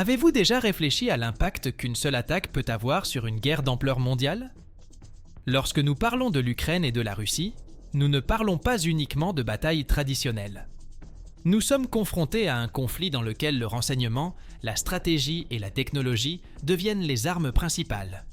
Avez-vous déjà réfléchi à l'impact qu'une seule attaque peut avoir sur une guerre d'ampleur mondiale? Lorsque nous parlons de l'Ukraine et de la Russie, nous ne parlons pas uniquement de batailles traditionnelles. Nous sommes confrontés à un conflit dans lequel le renseignement, la stratégie et la technologie deviennent les armes principales.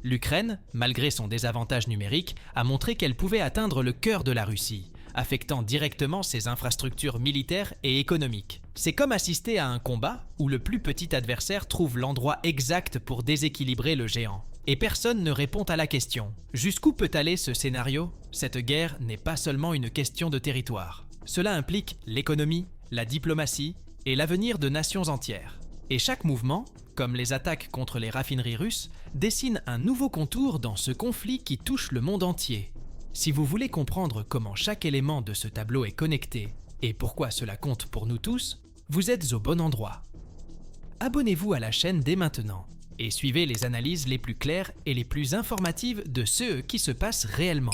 L'Ukraine, malgré son désavantage numérique, a montré qu'elle pouvait atteindre le cœur de la Russie, affectant directement ses infrastructures militaires et économiques. C'est comme assister à un combat où le plus petit adversaire trouve l'endroit exact pour déséquilibrer le géant. Et personne ne répond à la question. Jusqu'où peut aller ce scénario? Cette guerre n'est pas seulement une question de territoire. Cela implique l'économie, la diplomatie et l'avenir de nations entières. Et chaque mouvement, comme les attaques contre les raffineries russes, dessine un nouveau contour dans ce conflit qui touche le monde entier. Si vous voulez comprendre comment chaque élément de ce tableau est connecté et pourquoi cela compte pour nous tous, vous êtes au bon endroit. Abonnez-vous à la chaîne dès maintenant et suivez les analyses les plus claires et les plus informatives de ce qui se passe réellement.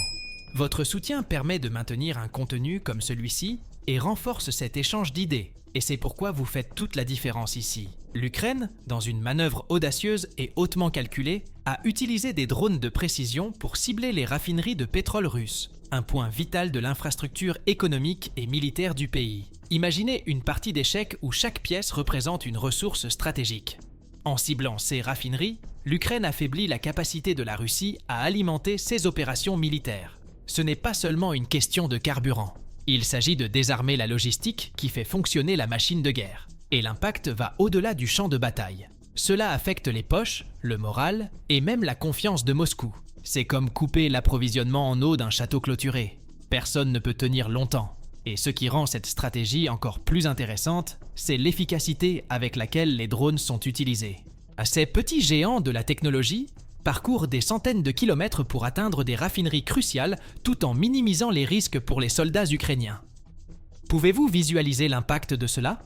Votre soutien permet de maintenir un contenu comme celui-ci et renforce cet échange d'idées. Et c'est pourquoi vous faites toute la différence ici. L'Ukraine, dans une manœuvre audacieuse et hautement calculée, a utilisé des drones de précision pour cibler les raffineries de pétrole russes, un point vital de l'infrastructure économique et militaire du pays. Imaginez une partie d'échecs où chaque pièce représente une ressource stratégique. En ciblant ces raffineries, l'Ukraine affaiblit la capacité de la Russie à alimenter ses opérations militaires. Ce n'est pas seulement une question de carburant. Il s'agit de désarmer la logistique qui fait fonctionner la machine de guerre. Et l'impact va au-delà du champ de bataille. Cela affecte les poches, le moral et même la confiance de Moscou. C'est comme couper l'approvisionnement en eau d'un château clôturé. Personne ne peut tenir longtemps. Et ce qui rend cette stratégie encore plus intéressante, c'est l'efficacité avec laquelle les drones sont utilisés. Ces petits géants de la technologie parcourent des centaines de kilomètres pour atteindre des raffineries cruciales tout en minimisant les risques pour les soldats ukrainiens. Pouvez-vous visualiser l'impact de cela?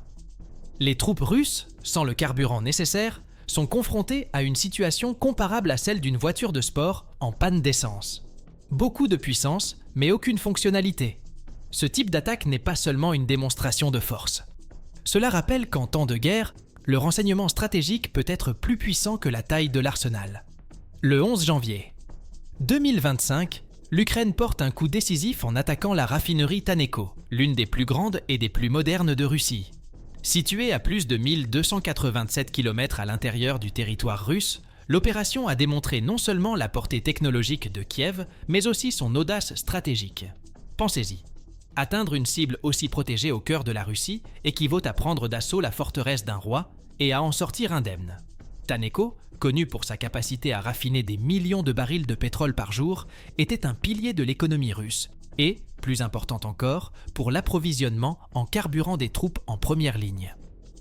Les troupes russes, sans le carburant nécessaire, sont confrontées à une situation comparable à celle d'une voiture de sport en panne d'essence. Beaucoup de puissance, mais aucune fonctionnalité. Ce type d'attaque n'est pas seulement une démonstration de force. Cela rappelle qu'en temps de guerre, le renseignement stratégique peut être plus puissant que la taille de l'arsenal. Le 11 janvier 2025, l'Ukraine porte un coup décisif en attaquant la raffinerie Taneko, l'une des plus grandes et des plus modernes de Russie. Située à plus de 1287 km à l'intérieur du territoire russe, l'opération a démontré non seulement la portée technologique de Kiev, mais aussi son audace stratégique. Pensez-y. Atteindre une cible aussi protégée au cœur de la Russie équivaut à prendre d'assaut la forteresse d'un roi et à en sortir indemne. Taneko, connu pour sa capacité à raffiner des millions de barils de pétrole par jour, était un pilier de l'économie russe et, plus important encore, pour l'approvisionnement en carburant des troupes en première ligne.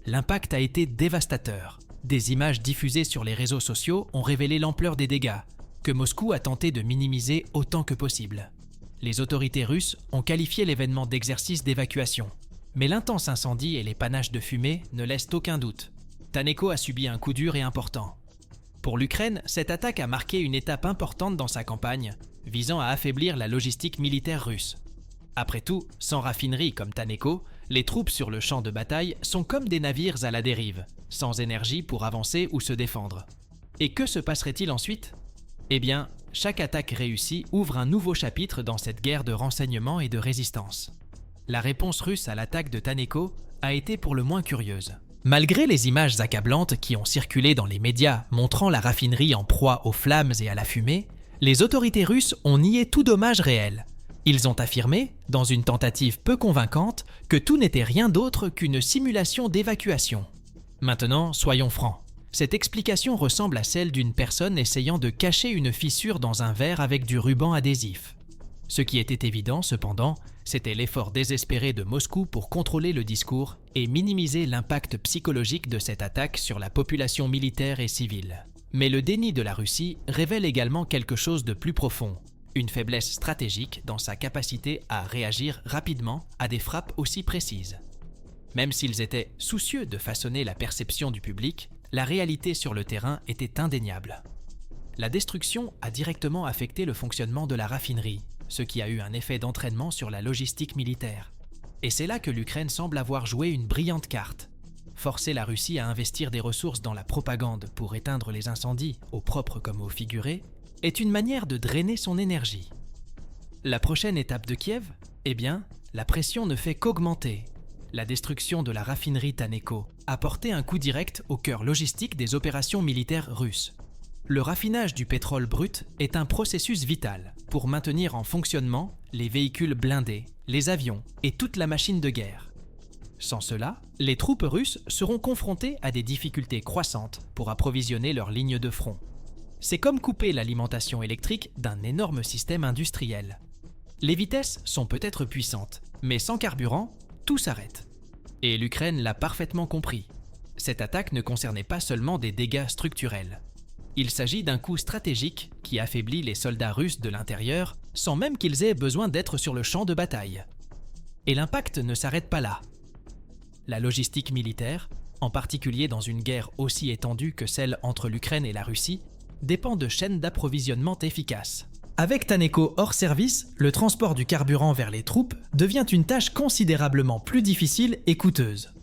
L'impact a été dévastateur. Des images diffusées sur les réseaux sociaux ont révélé l'ampleur des dégâts, que Moscou a tenté de minimiser autant que possible. Les autorités russes ont qualifié l'événement d'exercice d'évacuation, mais l'intense incendie et les panaches de fumée ne laissent aucun doute. Taneko a subi un coup dur et important. Pour l'Ukraine, cette attaque a marqué une étape importante dans sa campagne, visant à affaiblir la logistique militaire russe. Après tout, sans raffinerie comme Taneko, les troupes sur le champ de bataille sont comme des navires à la dérive, sans énergie pour avancer ou se défendre. Et que se passerait-il ensuite? Eh bien, chaque attaque réussie ouvre un nouveau chapitre dans cette guerre de renseignement et de résistance. La réponse russe à l'attaque de Taneko a été pour le moins curieuse. Malgré les images accablantes qui ont circulé dans les médias montrant la raffinerie en proie aux flammes et à la fumée, les autorités russes ont nié tout dommage réel. Ils ont affirmé, dans une tentative peu convaincante, que tout n'était rien d'autre qu'une simulation d'évacuation. Maintenant, soyons francs. Cette explication ressemble à celle d'une personne essayant de cacher une fissure dans un verre avec du ruban adhésif. Ce qui était évident, cependant, c'était l'effort désespéré de Moscou pour contrôler le discours et minimiser l'impact psychologique de cette attaque sur la population militaire et civile. Mais le déni de la Russie révèle également quelque chose de plus profond, une faiblesse stratégique dans sa capacité à réagir rapidement à des frappes aussi précises. Même s'ils étaient soucieux de façonner la perception du public, la réalité sur le terrain était indéniable. La destruction a directement affecté le fonctionnement de la raffinerie, ce qui a eu un effet d'entraînement sur la logistique militaire. Et c'est là que l'Ukraine semble avoir joué une brillante carte. forcer la Russie à investir des ressources dans la propagande pour éteindre les incendies, au propre comme au figuré, est une manière de drainer son énergie. La prochaine étape de Kiev, eh bien, la pression ne fait qu'augmenter. La destruction de la raffinerie Taneko a porté un coup direct au cœur logistique des opérations militaires russes. Le raffinage du pétrole brut est un processus vital pour maintenir en fonctionnement les véhicules blindés, les avions et toute la machine de guerre. Sans cela, les troupes russes seront confrontées à des difficultés croissantes pour approvisionner leurs lignes de front. C'est comme couper l'alimentation électrique d'un énorme système industriel. Les vitesses sont peut-être puissantes, mais sans carburant, tout s'arrête. Et l'Ukraine l'a parfaitement compris. Cette attaque ne concernait pas seulement des dégâts structurels. Il s'agit d'un coup stratégique qui affaiblit les soldats russes de l'intérieur sans même qu'ils aient besoin d'être sur le champ de bataille. Et l'impact ne s'arrête pas là. La logistique militaire, en particulier dans une guerre aussi étendue que celle entre l'Ukraine et la Russie, dépend de chaînes d'approvisionnement efficaces. Avec Taneko hors service, le transport du carburant vers les troupes devient une tâche considérablement plus difficile et coûteuse.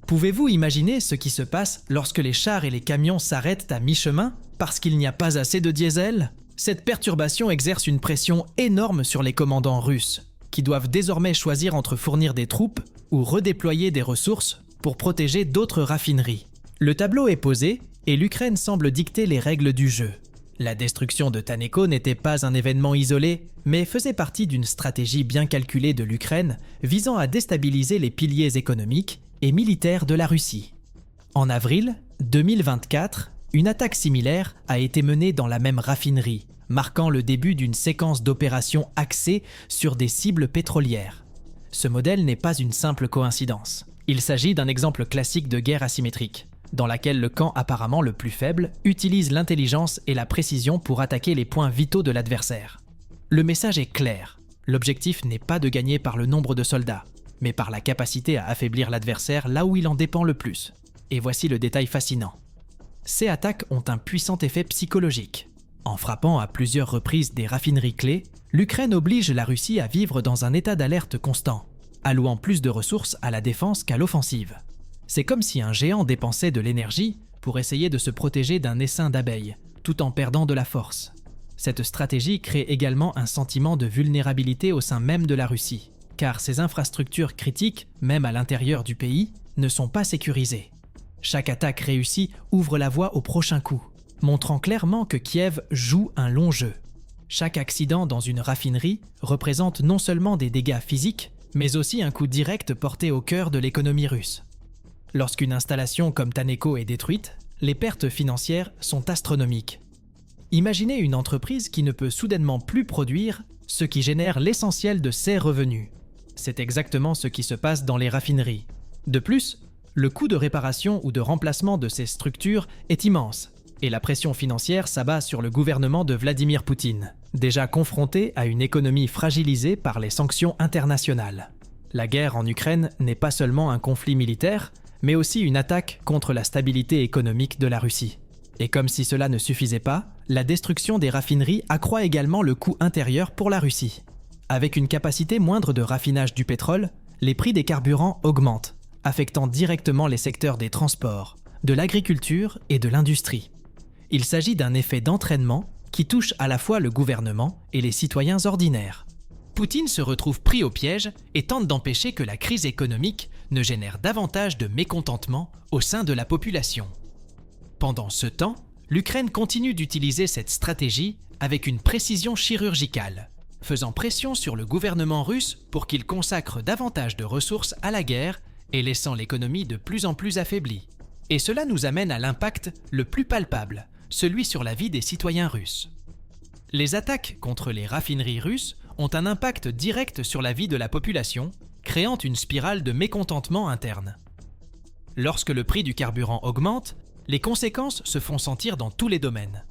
Pouvez-vous imaginer ce qui se passe lorsque les chars et les camions s'arrêtent à mi-chemin parce qu'il n'y a pas assez de diesel? Cette perturbation exerce une pression énorme sur les commandants russes, qui doivent désormais choisir entre fournir des troupes ou redéployer des ressources pour protéger d'autres raffineries. Le tableau est posé et l'Ukraine semble dicter les règles du jeu. La destruction de Taneko n'était pas un événement isolé, mais faisait partie d'une stratégie bien calculée de l'Ukraine visant à déstabiliser les piliers économiques et militaires de la Russie. En avril 2024, une attaque similaire a été menée dans la même raffinerie, marquant le début d'une séquence d'opérations axées sur des cibles pétrolières. Ce modèle n'est pas une simple coïncidence. Il s'agit d'un exemple classique de guerre asymétrique, dans laquelle le camp apparemment le plus faible utilise l'intelligence et la précision pour attaquer les points vitaux de l'adversaire. Le message est clair. L'objectif n'est pas de gagner par le nombre de soldats, mais par la capacité à affaiblir l'adversaire là où il en dépend le plus. Et voici le détail fascinant. Ces attaques ont un puissant effet psychologique. En frappant à plusieurs reprises des raffineries clés, l'Ukraine oblige la Russie à vivre dans un état d'alerte constant, allouant plus de ressources à la défense qu'à l'offensive. C'est comme si un géant dépensait de l'énergie pour essayer de se protéger d'un essaim d'abeilles, tout en perdant de la force. Cette stratégie crée également un sentiment de vulnérabilité au sein même de la Russie, car ces infrastructures critiques, même à l'intérieur du pays, ne sont pas sécurisées. Chaque attaque réussie ouvre la voie au prochain coup, montrant clairement que Kiev joue un long jeu. Chaque accident dans une raffinerie représente non seulement des dégâts physiques, mais aussi un coup direct porté au cœur de l'économie russe. Lorsqu'une installation comme Taneko est détruite, les pertes financières sont astronomiques. Imaginez une entreprise qui ne peut soudainement plus produire, ce qui génère l'essentiel de ses revenus. C'est exactement ce qui se passe dans les raffineries. De plus, le coût de réparation ou de remplacement de ces structures est immense, et la pression financière s'abat sur le gouvernement de Vladimir Poutine, déjà confronté à une économie fragilisée par les sanctions internationales. La guerre en Ukraine n'est pas seulement un conflit militaire, mais aussi une attaque contre la stabilité économique de la Russie. Et comme si cela ne suffisait pas, la destruction des raffineries accroît également le coût intérieur pour la Russie. Avec une capacité moindre de raffinage du pétrole, les prix des carburants augmentent, affectant directement les secteurs des transports, de l'agriculture et de l'industrie. Il s'agit d'un effet d'entraînement qui touche à la fois le gouvernement et les citoyens ordinaires. Poutine se retrouve pris au piège et tente d'empêcher que la crise économique ne génère davantage de mécontentement au sein de la population. Pendant ce temps, l'Ukraine continue d'utiliser cette stratégie avec une précision chirurgicale, faisant pression sur le gouvernement russe pour qu'il consacre davantage de ressources à la guerre et laissant l'économie de plus en plus affaiblie. Et cela nous amène à l'impact le plus palpable, celui sur la vie des citoyens russes. Les attaques contre les raffineries russes ont un impact direct sur la vie de la population, créant une spirale de mécontentement interne. Lorsque le prix du carburant augmente, les conséquences se font sentir dans tous les domaines.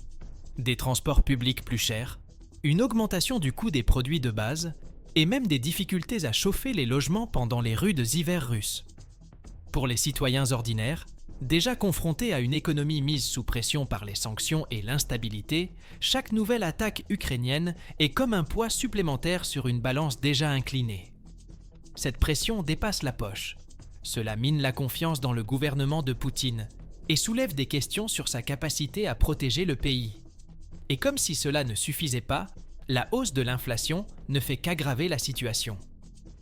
Des transports publics plus chers, une augmentation du coût des produits de base, et même des difficultés à chauffer les logements pendant les rudes hivers russes. Pour les citoyens ordinaires, déjà confrontés à une économie mise sous pression par les sanctions et l'instabilité, chaque nouvelle attaque ukrainienne est comme un poids supplémentaire sur une balance déjà inclinée. Cette pression dépasse la poche. Cela mine la confiance dans le gouvernement de Poutine et soulève des questions sur sa capacité à protéger le pays. Et comme si cela ne suffisait pas, la hausse de l'inflation ne fait qu'aggraver la situation.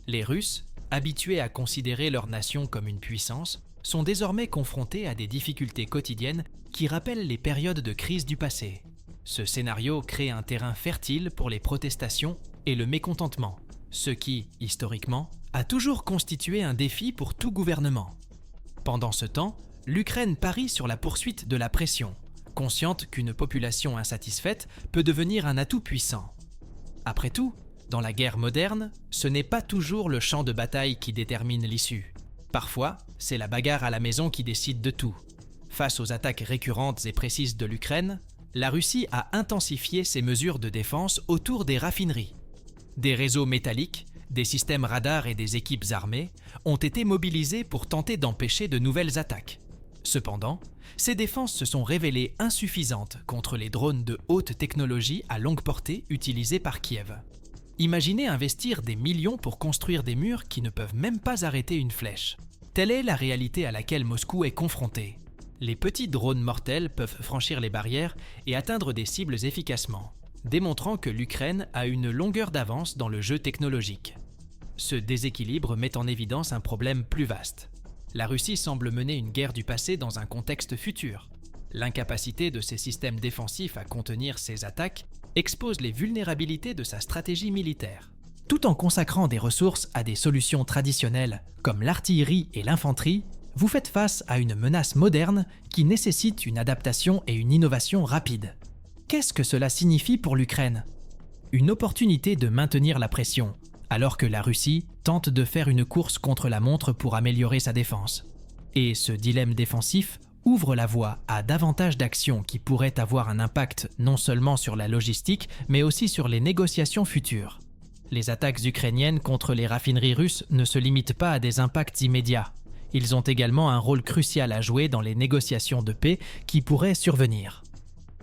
Les Russes, habitués à considérer leur nation comme une puissance, sont désormais confrontés à des difficultés quotidiennes qui rappellent les périodes de crise du passé. Ce scénario crée un terrain fertile pour les protestations et le mécontentement, ce qui, historiquement, a toujours constitué un défi pour tout gouvernement. Pendant ce temps, l'Ukraine parie sur la poursuite de la pression, consciente qu'une population insatisfaite peut devenir un atout puissant. Après tout, dans la guerre moderne, ce n'est pas toujours le champ de bataille qui détermine l'issue. Parfois, c'est la bagarre à la maison qui décide de tout. Face aux attaques récurrentes et précises de l'Ukraine, la Russie a intensifié ses mesures de défense autour des raffineries. Des réseaux métalliques, des systèmes radars et des équipes armées ont été mobilisés pour tenter d'empêcher de nouvelles attaques. Cependant, ces défenses se sont révélées insuffisantes contre les drones de haute technologie à longue portée utilisés par Kiev. Imaginez investir des millions pour construire des murs qui ne peuvent même pas arrêter une flèche. Telle est la réalité à laquelle Moscou est confronté. Les petits drones mortels peuvent franchir les barrières et atteindre des cibles efficacement, démontrant que l'Ukraine a une longueur d'avance dans le jeu technologique. Ce déséquilibre met en évidence un problème plus vaste. La Russie semble mener une guerre du passé dans un contexte futur. L'incapacité de ses systèmes défensifs à contenir ses attaques expose les vulnérabilités de sa stratégie militaire. Tout en consacrant des ressources à des solutions traditionnelles comme l'artillerie et l'infanterie, vous faites face à une menace moderne qui nécessite une adaptation et une innovation rapide. Qu'est-ce que cela signifie pour l'Ukraine ? Une opportunité de maintenir la pression, alors que la Russie tente de faire une course contre la montre pour améliorer sa défense. Et ce dilemme défensif ouvre la voie à davantage d'actions qui pourraient avoir un impact non seulement sur la logistique, mais aussi sur les négociations futures. Les attaques ukrainiennes contre les raffineries russes ne se limitent pas à des impacts immédiats. Ils ont également un rôle crucial à jouer dans les négociations de paix qui pourraient survenir.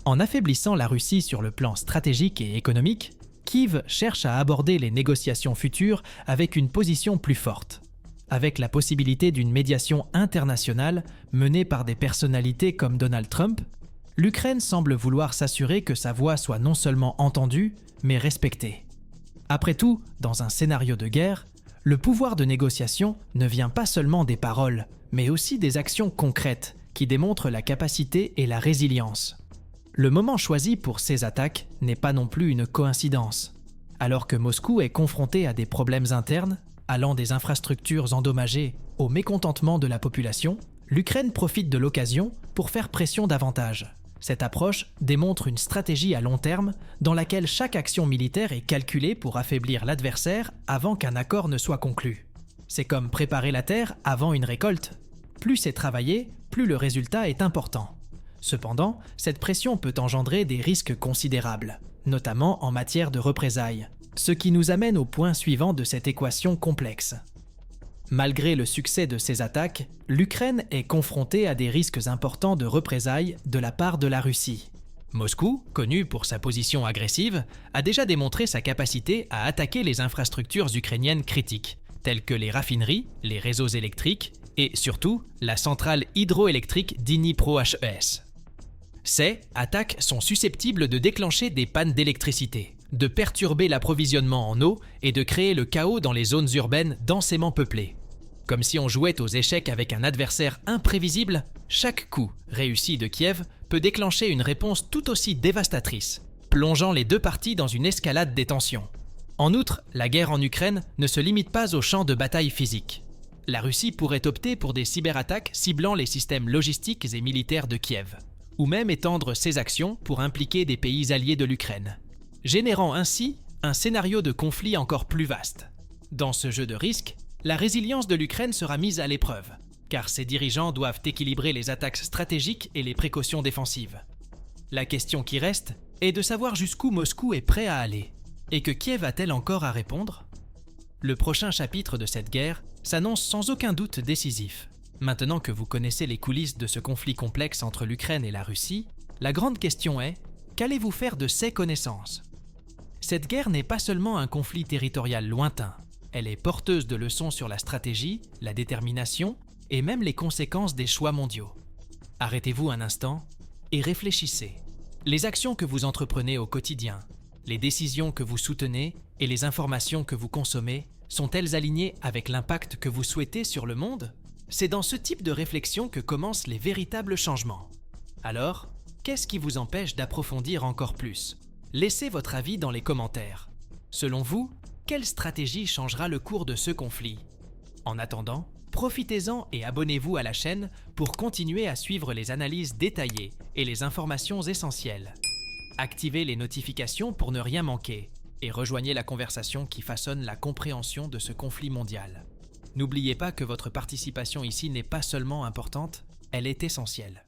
En affaiblissant la Russie sur le plan stratégique et économique, Kiev cherche à aborder les négociations futures avec une position plus forte. Avec la possibilité d'une médiation internationale menée par des personnalités comme Donald Trump, l'Ukraine semble vouloir s'assurer que sa voix soit non seulement entendue, mais respectée. Après tout, dans un scénario de guerre, le pouvoir de négociation ne vient pas seulement des paroles, mais aussi des actions concrètes qui démontrent la capacité et la résilience. Le moment choisi pour ces attaques n'est pas non plus une coïncidence. Alors que Moscou est confronté à des problèmes internes, allant des infrastructures endommagées au mécontentement de la population, l'Ukraine profite de l'occasion pour faire pression davantage. Cette approche démontre une stratégie à long terme dans laquelle chaque action militaire est calculée pour affaiblir l'adversaire avant qu'un accord ne soit conclu. C'est comme préparer la terre avant une récolte. Plus c'est travaillé, plus le résultat est important. Cependant, cette pression peut engendrer des risques considérables, notamment en matière de représailles, ce qui nous amène au point suivant de cette équation complexe. Malgré le succès de ces attaques, l'Ukraine est confrontée à des risques importants de représailles de la part de la Russie. Moscou, connu pour sa position agressive, a déjà démontré sa capacité à attaquer les infrastructures ukrainiennes critiques, telles que les raffineries, les réseaux électriques et surtout la centrale hydroélectrique Dnipro-HES. Ces attaques sont susceptibles de déclencher des pannes d'électricité, de perturber l'approvisionnement en eau et de créer le chaos dans les zones urbaines densément peuplées. Comme si on jouait aux échecs avec un adversaire imprévisible, chaque coup réussi de Kiev peut déclencher une réponse tout aussi dévastatrice, plongeant les deux parties dans une escalade des tensions. En outre, la guerre en Ukraine ne se limite pas au champ de bataille physique. La Russie pourrait opter pour des cyberattaques ciblant les systèmes logistiques et militaires de Kiev, ou même étendre ses actions pour impliquer des pays alliés de l'Ukraine, générant ainsi un scénario de conflit encore plus vaste. Dans ce jeu de risques, la résilience de l'Ukraine sera mise à l'épreuve, car ses dirigeants doivent équilibrer les attaques stratégiques et les précautions défensives. La question qui reste est de savoir jusqu'où Moscou est prêt à aller, et que Kiev a-t-elle encore à répondre ? Le prochain chapitre de cette guerre s'annonce sans aucun doute décisif. Maintenant que vous connaissez les coulisses de ce conflit complexe entre l'Ukraine et la Russie, la grande question est, qu'allez-vous faire de ces connaissances ? Cette guerre n'est pas seulement un conflit territorial lointain, Elle est porteuse de leçons sur la stratégie, la détermination et même les conséquences des choix mondiaux. Arrêtez-vous un instant et réfléchissez. Les actions que vous entreprenez au quotidien, les décisions que vous soutenez et les informations que vous consommez sont-elles alignées avec l'impact que vous souhaitez sur le monde? C'est dans ce type de réflexion que commencent les véritables changements. Alors, qu'est-ce qui vous empêche d'approfondir encore plus? Laissez votre avis dans les commentaires. Selon vous, quelle stratégie changera le cours de ce conflit? En attendant, profitez-en et abonnez-vous à la chaîne pour continuer à suivre les analyses détaillées et les informations essentielles. Activez les notifications pour ne rien manquer et rejoignez la conversation qui façonne la compréhension de ce conflit mondial. N'oubliez pas que votre participation ici n'est pas seulement importante, elle est essentielle.